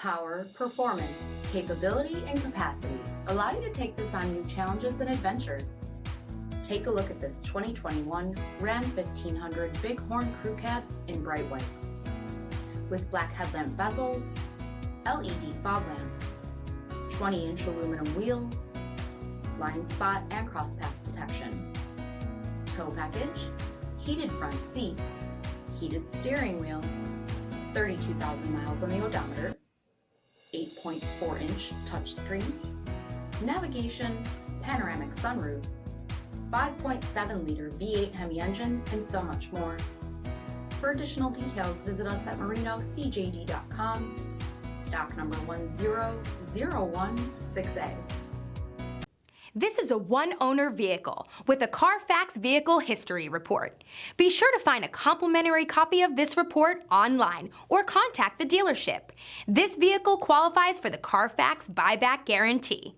Power, performance, capability, and capacity allow you to take this on new challenges and adventures. Take a look at this 2021 Ram 1500 Bighorn Crew Cab in bright white. With black headlamp bezels, LED fog lamps, 20-inch aluminum wheels, blind spot and cross path detection, tow package, heated front seats, heated steering wheel, 32,000 miles on the odometer, 8.4-inch touchscreen, navigation, panoramic sunroof, 5.7-liter V8 HEMI engine, and so much more. For additional details, visit us at marinocjd.com, stock number 10016A. This is a one-owner vehicle with a CARFAX Vehicle History Report. Be sure to find a complimentary copy of this report online or contact the dealership. This vehicle qualifies for the CARFAX Buyback Guarantee.